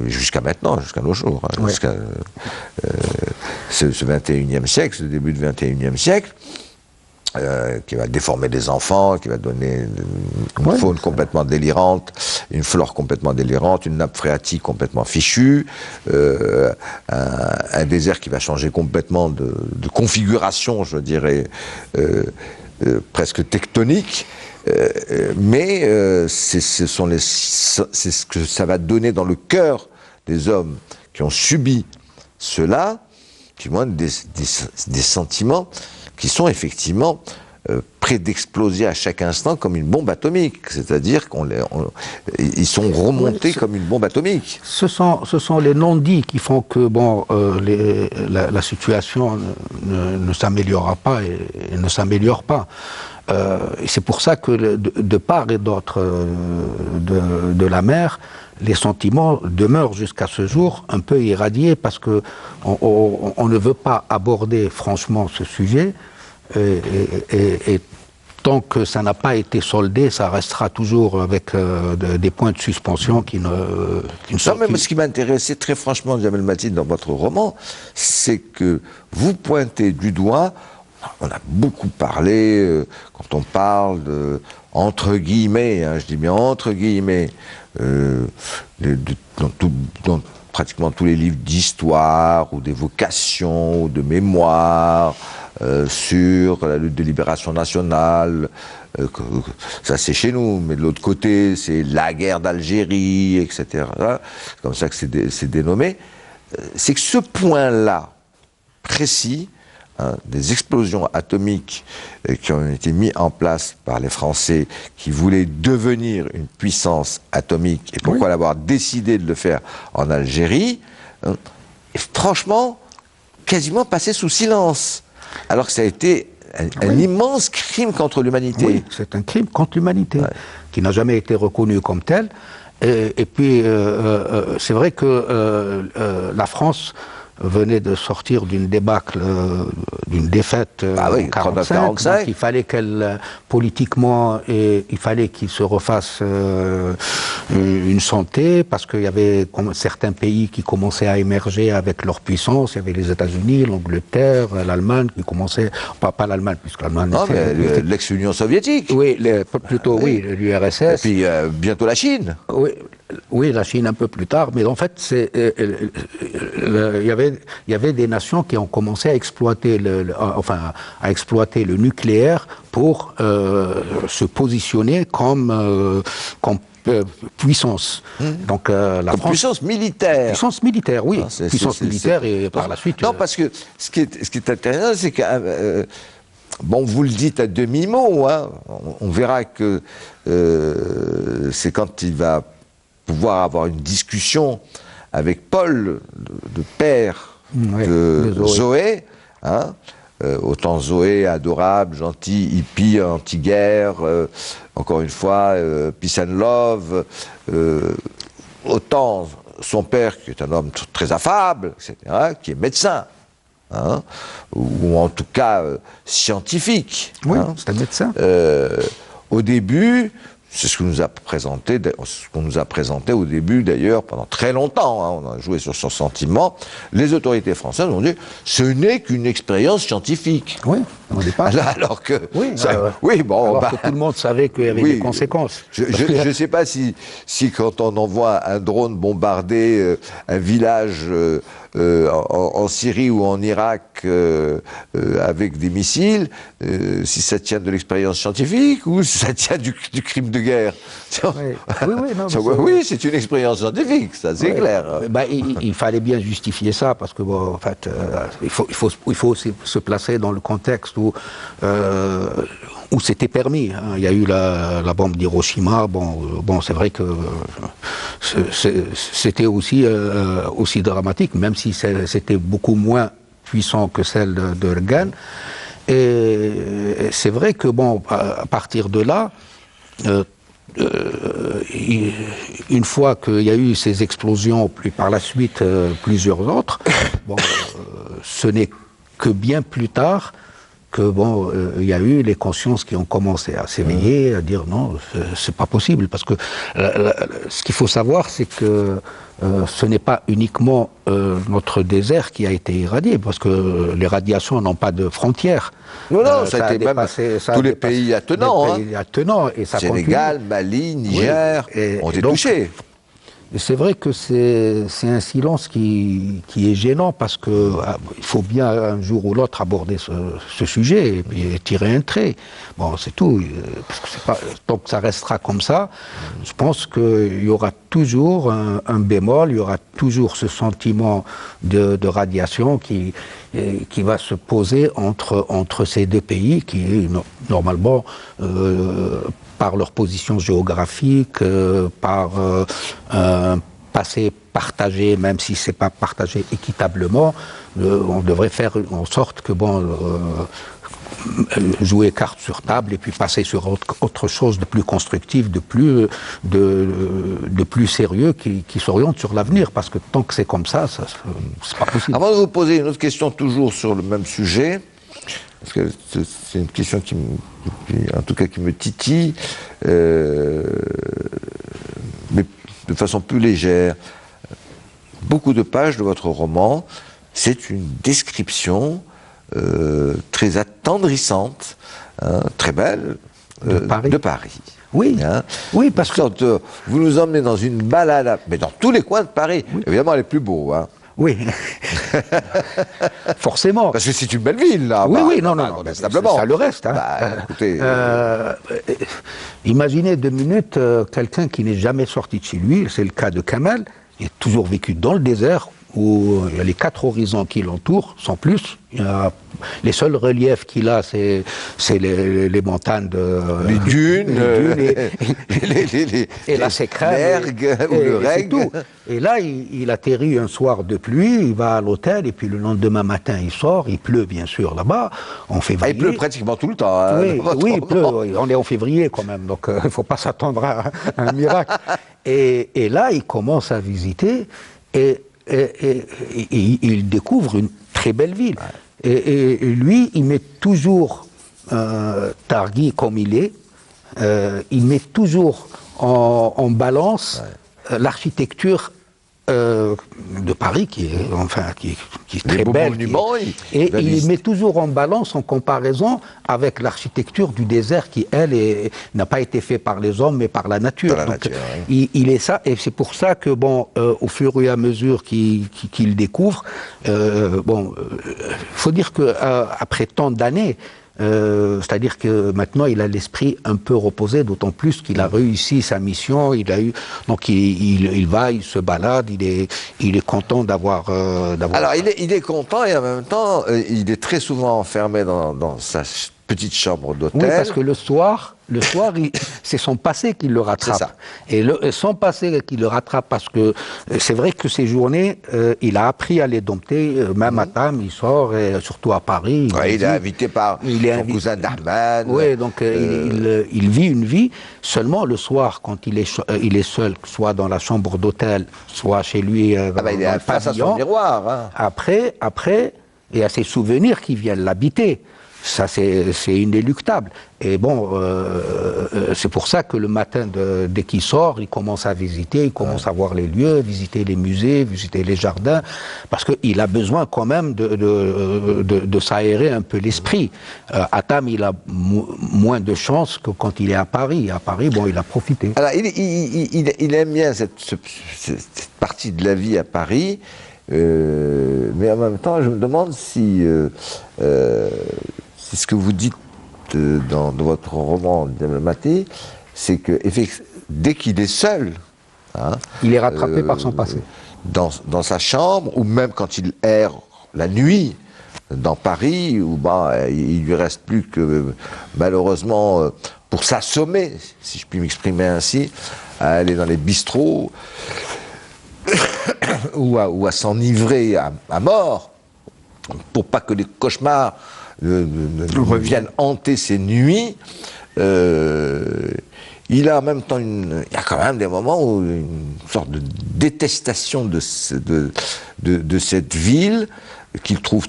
jusqu'à maintenant, jusqu'à nos jours, hein, jusqu'à ce 21e siècle, ce début du 21e siècle. Qui va déformer des enfants, qui va donner une faune complètement délirante, une flore complètement délirante, une nappe phréatique complètement fichue, un désert qui va changer complètement de configuration, je dirais, presque tectonique. Mais c'est ce que ça va donner dans le cœur des hommes qui ont subi cela, qui ont des sentiments qui sont effectivement prêts d'exploser à chaque instant comme une bombe atomique. C'est-à-dire qu'ils sont remontés comme une bombe atomique. Ce sont les non-dits qui font que la situation ne s'améliorera pas et ne s'améliore pas. Et c'est pour ça que de part et d'autre de la mer, les sentiments demeurent jusqu'à ce jour un peu irradiés parce que on ne veut pas aborder franchement ce sujet et tant que ça n'a pas été soldé, ça restera toujours avec des points de suspension qui ne sortent. Non, mais ce qui m'intéressait très franchement, Jamel Mathid, dans votre roman, c'est que vous pointez du doigt. On a beaucoup parlé, quand on parle de, entre guillemets, hein, je dis bien entre guillemets, dans pratiquement tous les livres d'histoire, ou d'évocation, ou de mémoire, sur la lutte de libération nationale, ça c'est chez nous, mais de l'autre côté, c'est la guerre d'Algérie, etc. C'est comme ça que c'est dénommé. C'est que ce point-là, précis, hein, des explosions atomiques qui ont été mises en place par les Français qui voulaient devenir une puissance atomique, et pourquoi l'avoir décidé de le faire en Algérie, est franchement quasiment passé sous silence, alors que ça a été un immense crime contre l'humanité. Oui, c'est un crime contre l'humanité, qui n'a jamais été reconnu comme tel. Et puis, c'est vrai que la France venait de sortir d'une débâcle, d'une défaite en 45. Donc il fallait qu'elle, politiquement, il fallait qu'il se refasse une santé, parce qu'il y avait certains pays qui commençaient à émerger avec leur puissance. Il y avait les États-Unis, l'Angleterre, l'Allemagne qui commençaient, pas l'Allemagne, puisque l'Allemagne... Non, mais l'ex-Union soviétique. Oui, plutôt oui, l'URSS. Et puis bientôt la Chine. Oui, la Chine un peu plus tard, mais en fait, il y avait des nations qui ont commencé à exploiter le nucléaire pour se positionner comme puissance. Donc la France, puissance militaire. Puissance militaire, oui. Puissance militaire et par la suite. Non, parce que ce qui est intéressant, c'est que bon, vous le dites à demi-mot, hein, on verra que c'est quand il va pouvoir avoir une discussion avec Paul, le père de Zoé, hein, autant Zoé, adorable, gentil, hippie, anti-guerre, encore une fois, peace and love, autant son père, qui est un homme très affable, etc., qui est médecin, hein, ou en tout cas scientifique. Oui, hein. c'est un médecin. Au début, c'est ce qu'on nous a présenté au début, d'ailleurs, pendant très longtemps. Hein, on a joué sur son sentiment. Les autorités françaises ont dit ce n'est qu'une expérience scientifique. Oui, au départ. Alors que, alors que tout le monde savait qu'il y avait des conséquences. Je ne sais pas si quand on envoie un drone bombarder un village en Syrie ou en Irak avec des missiles, si ça tient de l'expérience scientifique ou si ça tient du crime de guerre. Oui, c'est une expérience scientifique, ça c'est clair. Il fallait bien justifier ça, parce que en fait, il faut aussi se placer dans le contexte où c'était permis. Hein. Il y a eu la bombe d'Hiroshima. Bon, c'est vrai que c'était aussi dramatique, même si c'était beaucoup moins puissant que celle de Reagan. Et c'est vrai que à partir de là, une fois qu'il y a eu ces explosions, puis par la suite plusieurs autres, bon, ce n'est que bien plus tard que bon, il y a eu les consciences qui ont commencé à s'éveiller, à dire non, c'est pas possible, parce que ce qu'il faut savoir, c'est que ce n'est pas uniquement notre désert qui a été irradié, parce que les radiations n'ont pas de frontières. Non, non, ça a été dépassé, même tous les pays attenants. Et ça Sénégal, Mali, Niger, ont été touchés. Et c'est vrai que c'est un silence qui est gênant, parce que il faut bien un jour ou l'autre aborder ce sujet et puis tirer un trait. Bon, c'est tout. Parce que tant que ça restera comme ça, je pense qu'il y aura toujours un bémol, il y aura toujours ce sentiment de radiation qui va se poser entre ces deux pays qui, normalement, par leur position géographique, par un passé partagé, même si c'est pas partagé équitablement, on devrait faire en sorte que jouer carte sur table et puis passer sur autre chose de plus constructif, de plus sérieux qui s'oriente sur l'avenir, parce que tant que c'est comme ça, c'est pas possible. Avant de vous poser une autre question toujours sur le même sujet, parce que c'est une question qui me titille, mais de façon plus légère. Beaucoup de pages de votre roman, c'est une description très attendrissante, très belle, de Paris. Oui, oui, parce que vous nous emmenez dans une balade, mais dans tous les coins de Paris. Oui. Évidemment, elle est plus beau, hein. Oui, forcément. Parce que c'est une belle ville, là. Oui, non, ça le reste. Hein. Écoutez, imaginez 2 minutes quelqu'un qui n'est jamais sorti de chez lui, c'est le cas de Kamel, il a toujours vécu dans le désert, où il y a les 4 horizons qui l'entourent, sans plus. Les seuls reliefs qu'il a, c'est les montagnes les dunes, et la sécrève, ou le reg. Et là, il atterrit un soir de pluie, il va à l'hôtel, et puis le lendemain matin, il sort, il pleut bien sûr là-bas, en février. Il pleut pratiquement tout le temps. Hein, oui, il pleut, on est en février quand même, donc il ne faut pas s'attendre à un miracle. Et là, il commence à visiter, et il découvre une très belle ville. Et lui, il met toujours Targui comme il est, il met toujours en balance l'architecture de Paris, qui est très belle. Et il met toujours en balance, en comparaison avec l'architecture du désert qui, elle, n'a pas été faite par les hommes, mais par la nature. Il est ça, et c'est pour ça que, au fur et à mesure qu'il découvre, faut dire que après tant d'années, c'est-à-dire que maintenant il a l'esprit un peu reposé, d'autant plus qu'il a réussi sa mission, donc il va, il se balade, il est content d'avoir. Alors il est content, et en même temps il est très souvent enfermé dans sa petite chambre d'hôtel. Oui, parce que le soir, c'est son passé qui le rattrape. Ça. Et son passé qui le rattrape, parce que c'est vrai que ces journées, il a appris à les dompter, même à Tam, il sort, et surtout à Paris. Il est invité par son cousin Darman. Oui, donc il vit une vie. Seulement le soir, quand il est seul, soit dans la chambre d'hôtel, soit chez lui, il est face à son miroir. Hein. Après, il y a ses souvenirs qui viennent l'habiter. Ça, c'est inéluctable. Et c'est pour ça que le matin, dès qu'il sort, il commence à visiter, il commence à voir les lieux, visiter les musées, visiter les jardins, parce qu'il a besoin quand même de s'aérer un peu l'esprit. À Tam, il a moins de chance que quand il est à Paris. À Paris, il a profité. Alors, il aime bien cette partie de la vie à Paris, mais en même temps, je me demande si... c'est ce que vous dites dans votre roman Maté, c'est que dès qu'il est seul, il est rattrapé par son passé. Dans sa chambre, ou même quand il erre la nuit dans Paris, où il lui reste plus que, malheureusement, pour s'assommer, si je puis m'exprimer ainsi, à aller dans les bistrots ou à s'enivrer à mort, pour pas que les cauchemars ne viennent hanter ses nuits. il a en même temps il y a quand même des moments où une sorte de détestation de cette ville qu'il trouve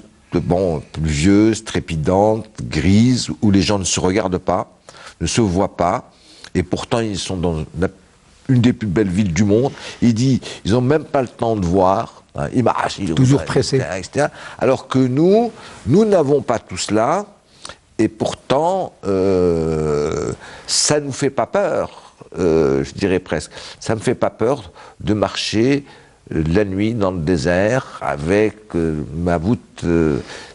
pluvieuse, trépidante, grise, où les gens ne se regardent pas, ne se voient pas, et pourtant ils sont dans une des plus belles villes du monde. Il dit, ils n'ont même pas le temps de voir. Hein, toujours pressé. Etc. Alors que nous n'avons pas tout cela, et pourtant, ça ne nous fait pas peur, je dirais presque. Ça ne me fait pas peur de marcher la nuit dans le désert avec ma voûte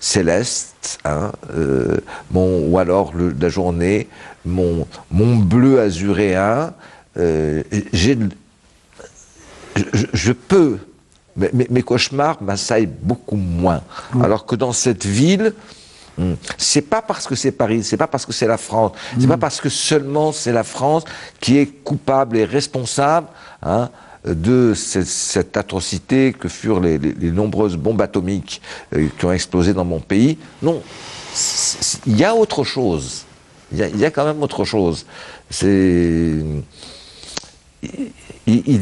céleste, hein, ou alors la journée, mon bleu azuréen. Je peux, mais mes cauchemars m'assaillent beaucoup moins. Alors que dans cette ville, c'est pas parce que c'est Paris, c'est pas parce que c'est la France, c'est pas parce que seulement c'est la France qui est coupable et responsable, hein, de cette atrocité que furent les nombreuses bombes atomiques qui ont explosé dans mon pays. Non, il y a autre chose. Il y a quand même autre chose. Il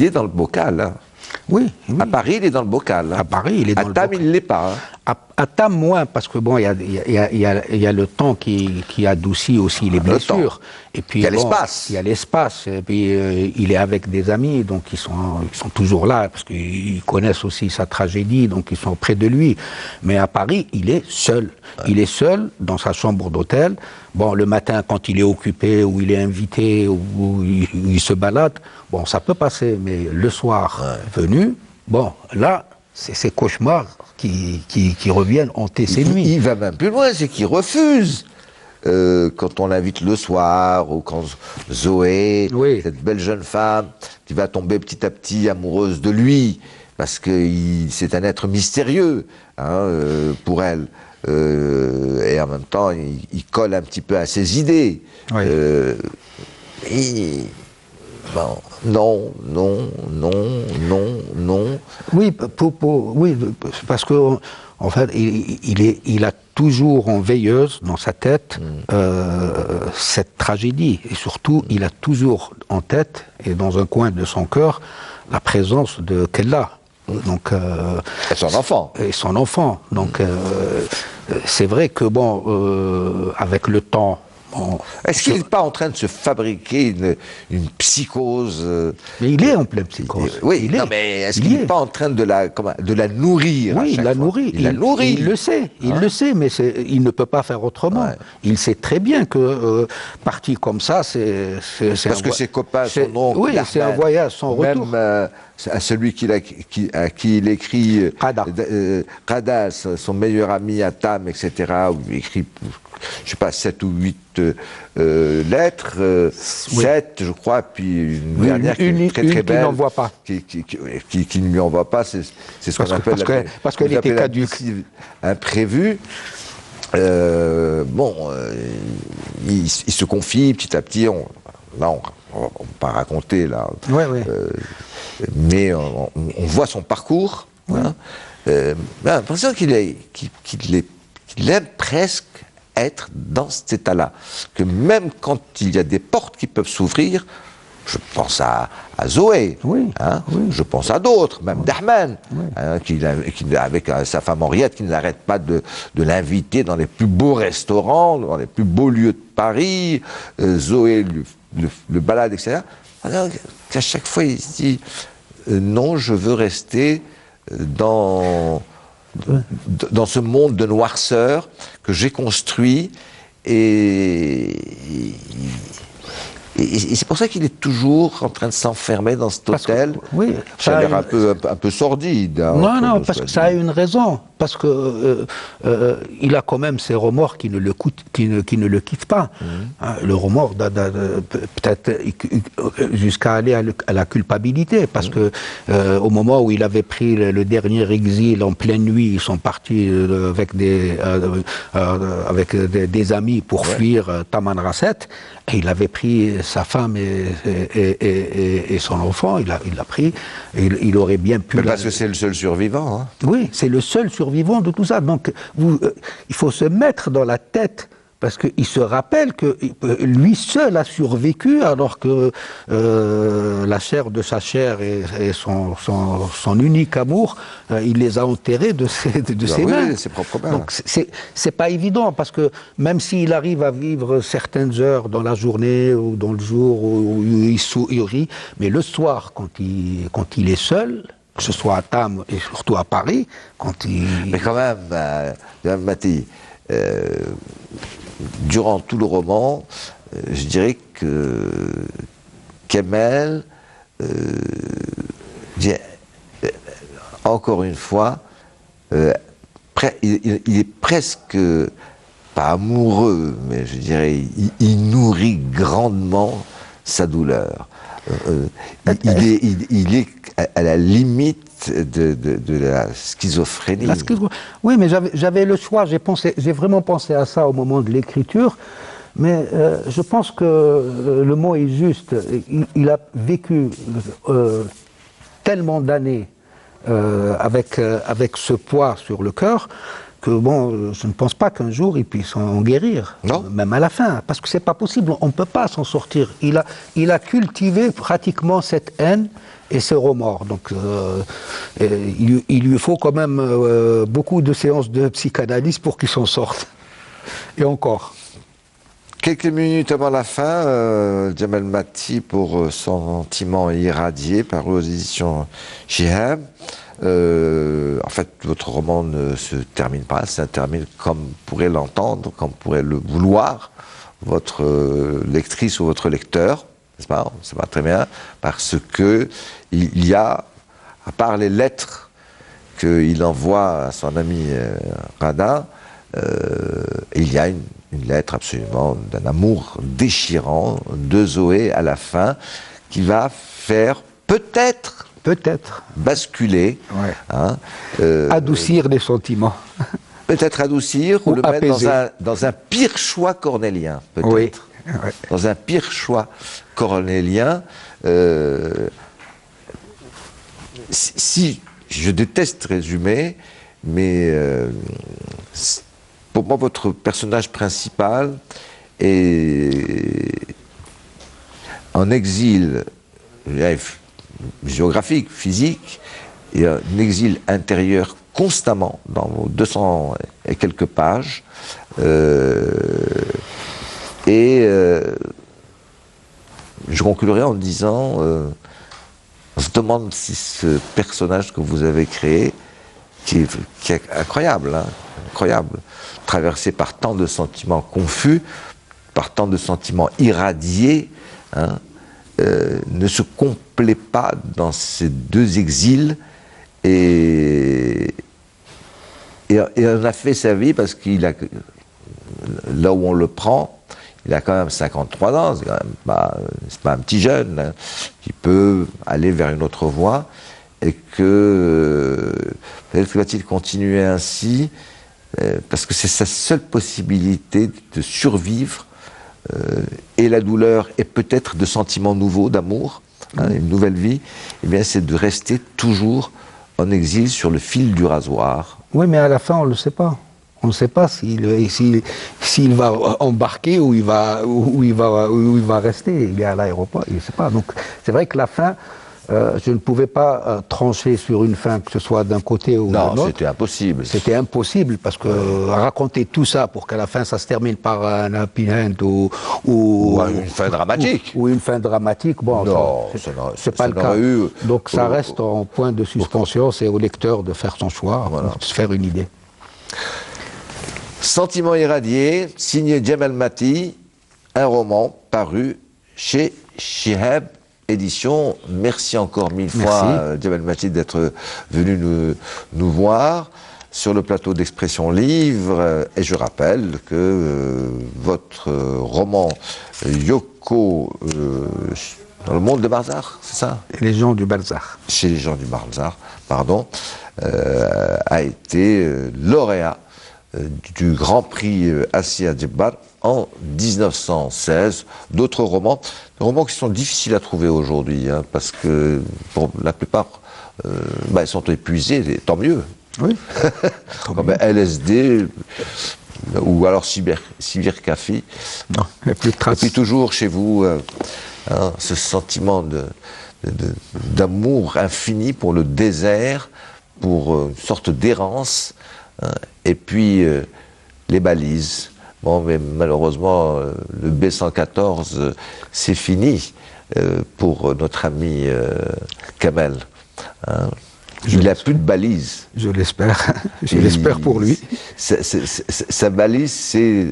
est dans le bocal. Hein. Oui, oui. À Paris, il est dans le bocal. Hein. À Paris, il est dans le bocal. À Tam, il ne l'est pas. Hein. À Tam, moins, parce que bon, il y a le temps qui adoucit aussi les blessures. Et puis, il y a l'espace. Il y a l'espace. Et puis, il est avec des amis, donc ils sont toujours là, parce qu'ils connaissent aussi sa tragédie, donc ils sont près de lui. Mais à Paris, il est seul. Ouais. Il est seul dans sa chambre d'hôtel. Bon, le matin, quand il est occupé, ou il est invité, ou il se balade, bon, ça peut passer. Mais le soir venu, bon, là, c'est ces cauchemars qui reviennent hanter ses nuits. Il va même plus loin, c'est qu'il refuse. Quand on l'invite le soir, ou quand Zoé, cette belle jeune femme, qui va tomber petit à petit amoureuse de lui, parce que c'est un être mystérieux, hein, pour elle. Et en même temps, il colle un petit peu à ses idées. Oui. Bon, non. Oui, oui, parce que en fait, il a toujours en veilleuse dans sa tête cette tragédie, et surtout, il a toujours en tête et dans un coin de son cœur la présence de Kella. Donc, et son enfant. Et son enfant. Donc, c'est vrai que bon, avec le temps. Bon, est-ce qu'il n'est pas en train de se fabriquer une psychose Mais il est en pleine psychose. Oui, mais est-ce qu'il n'est pas en train de la nourrir? Oui, il la nourrit. Il la nourrit. Il le sait. Il le sait, mais il ne peut pas faire autrement. Ouais. Il sait très bien que parti comme ça, c'est parce que ses copains sont donc. Oui, c'est un voyage sans retour. Même à celui à qui il écrit Qada, son meilleur ami à Tam, etc. Où il écrit, je sais pas, 7 ou 8 lettres, 7 je crois, puis une dernière qui est très très belle, qui n'envoie pas, qui ne lui envoie pas, c'est ce qu'on appelle parce qu'elle était caduque, imprévue. Il se confie petit à petit. On va pas raconter là, mais on voit son parcours. Hein. J'ai l'impression qu'il aime presque être dans cet état-là. Que même quand il y a des portes qui peuvent s'ouvrir, je pense à Zoé, je pense à d'autres, même Dahman, qui avec sa femme Henriette, qui n'arrête pas de l'inviter dans les plus beaux restaurants, dans les plus beaux lieux de Paris. Zoé le balade, etc. Alors qu'à chaque fois, il se dit non, je veux rester dans ce monde de noirceur que j'ai construit, et c'est pour ça qu'il est toujours en train de s'enfermer dans cet hôtel. Ça a l'air un peu sordide. Hein, non, parce que ça a une raison. Parce que il a quand même ces remords qui ne le quittent pas. Le remords, peut-être jusqu'à aller à la culpabilité. Parce que au moment où il avait pris le dernier exil en pleine nuit, ils sont partis avec des amis pour fuir Tamanrasset. Et il avait pris sa femme et son enfant, il l'a pris, et il aurait bien pu... Parce que c'est le seul survivant. Hein. Oui, c'est le seul survivant de tout ça. Donc, il faut se mettre dans la tête parce qu'il se rappelle que lui seul a survécu alors que la chair de sa chair et son unique amour, il les a enterrés de ses mains. Oui, ses propres mains. Donc c'est pas évident, parce que même s'il arrive à vivre certaines heures dans la journée ou dans le jour où il rit, mais le soir, quand il est seul, que ce soit à Tam et surtout à Paris, quand il... Mais quand même, Mati, durant tout le roman, je dirais que Kamel, encore une fois, il est presque, pas amoureux, mais je dirais, il nourrit grandement sa douleur. Il est à la limite de la schizophrénie. Oui, mais j'avais le choix. J'ai vraiment pensé à ça au moment de l'écriture, mais je pense que le mot est juste. Il a vécu tellement d'années avec ce poids sur le cœur que bon, je ne pense pas qu'un jour il puisse en guérir, non. Même à la fin, parce que c'est pas possible, on ne peut pas s'en sortir. Il a cultivé pratiquement cette haine et ce remords. Donc il lui faut quand même beaucoup de séances de psychanalyse pour qu'il s'en sorte. Et encore. Quelques minutes avant la fin, Jamal Mati pour Sentiments irradiés, paru aux éditions Shihab. En fait, votre roman ne se termine pas, ça termine comme pourrait l'entendre, comme pourrait le vouloir votre lectrice ou votre lecteur, n'est-ce pas? C'est pas très bien, parce que il y a, à part les lettres qu'il envoie à son ami Rada, il y a une lettre absolument d'un amour déchirant de Zoé à la fin, qui va faire peut-être basculer, ouais. Hein, adoucir les sentiments. Peut-être adoucir ou le apaiser. Mettre dans un pire choix cornélien, peut-être. Oui. Ouais. Dans un pire choix cornélien. Si je déteste résumer, mais pour moi, votre personnage principal est en exil géographique, physique, et un exil intérieur constamment dans vos 200 et quelques pages. Je conclurai en disant, on se demande si ce personnage que vous avez créé, qui est incroyable, hein, incroyable, traversé par tant de sentiments confus, par tant de sentiments irradiés, hein, ne se complaît pas dans ces deux exils et en a fait sa vie parce qu'il a, là où on le prend, il a quand même 53 ans, c'est quand même pas un petit jeune hein, qui peut aller vers une autre voie et que peut-être va-t-il continuer ainsi parce que c'est sa seule possibilité de survivre et la douleur et peut-être de sentiments nouveaux, d'amour, hein, une nouvelle vie, eh bien c'est de rester toujours en exil sur le fil du rasoir. Oui, mais à la fin, on ne le sait pas. On ne sait pas s'il va embarquer ou il va rester. Il est à l'aéroport, il ne sait pas. Donc c'est vrai que la fin, je ne pouvais pas trancher sur une fin, que ce soit d'un côté ou d'un autre. Non, c'était impossible. C'était impossible, parce que raconter tout ça pour qu'à la fin ça se termine par un happy end ou une fin dramatique. Ou une fin dramatique, bon, non, c'est pas le cas. Donc ça reste en point de suspension, c'est au lecteur de faire son choix, voilà. De se faire une idée. Sentiments irradiés, signé Jamal Mati, un roman paru chez Shihab Édition. Merci encore mille fois, Jamal Mati, d'être venu nous voir sur le plateau d'Expression Livre. Et je rappelle que votre roman Yoko, dans le monde de Balzac, c'est ça? Les gens du Balzac. Chez les gens du Balzac, pardon, a été lauréat du Grand Prix Assia Djebbar en 1916. D'autres romans, des romans qui sont difficiles à trouver aujourd'hui, hein, parce que pour la plupart, ils sont épuisés, et tant mieux. Oui. Comme LSD, ou alors Sibir Kafi. Non, il n'y a plus de Et traces. puis toujours chez vous, ce sentiment d'amour infini pour le désert, pour une sorte d'errance, et puis les balises. Bon, mais malheureusement, le B114, c'est fini pour notre ami Kamel. Il n'a plus de balises. Je l'espère. Je l'espère pour lui. Sa balise, c'est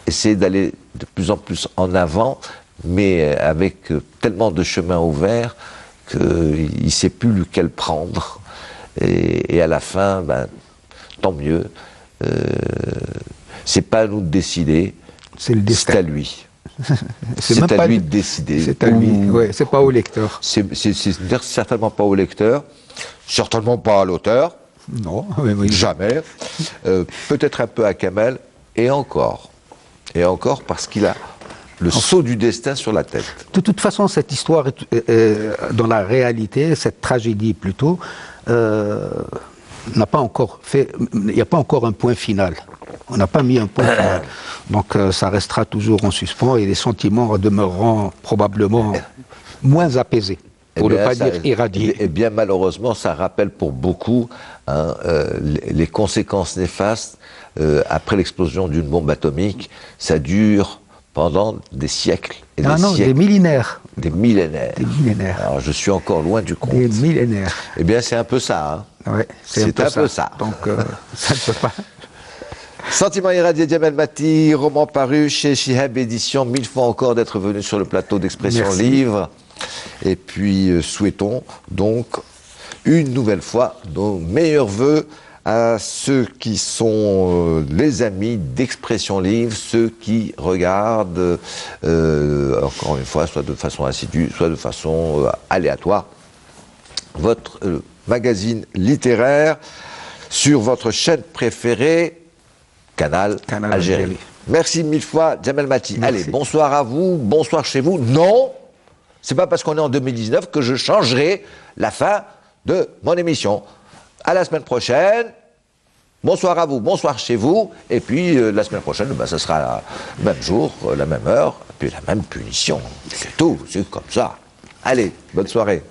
essayer d'aller de plus en plus en avant, mais avec tellement de chemins ouverts qu'il ne sait plus lequel prendre. Et à la fin, ben, tant mieux. C'est pas à nous de décider, C'est le destin. c'est à lui. C'est même C'est à pas lui lui. de décider. C'est à lui, ouais, c'est pas au lecteur. C'est certainement pas au lecteur, certainement pas à l'auteur, Non, oui. jamais. Peut-être un peu à Kamel, et encore parce qu'il a le sceau du destin sur la tête. De toute façon, cette histoire, dans la réalité, cette tragédie plutôt, n'a pas encore fait. Il n'y a pas encore un point final. On n'a pas mis un point final. Donc ça restera toujours en suspens et les sentiments demeureront probablement moins apaisés, pour ne pas dire irradiés. Et bien malheureusement, ça rappelle pour beaucoup les conséquences néfastes après l'explosion d'une bombe atomique. Ça dure pendant des siècles et des siècles. Des millénaires. Des millénaires. Des millénaires. Alors je suis encore loin du compte. Des millénaires. Eh bien c'est un peu ça. Ouais, c'est un peu ça. Donc ça ne peut pas. Sentiment irradié, Djamel Mati, roman paru chez Shihab Éditions. 1000 fois encore d'être venu sur le plateau d'Expression Merci. Livre. Et puis souhaitons donc une nouvelle fois nos meilleurs vœux à ceux qui sont les amis d'Expression Livre, ceux qui regardent, encore une fois, soit de façon assidue, soit de façon aléatoire, votre magazine littéraire sur votre chaîne préférée, Canal Algérie. Merci 1000 fois, Djamel Mati. Merci. Allez, bonsoir à vous, bonsoir chez vous. Non, c'est pas parce qu'on est en 2019 que je changerai la fin de mon émission. À la semaine prochaine. Bonsoir à vous, bonsoir chez vous. Et puis la semaine prochaine, ben, ça sera le même jour, la même heure, et puis la même punition. C'est tout, c'est comme ça. Allez, bonne soirée.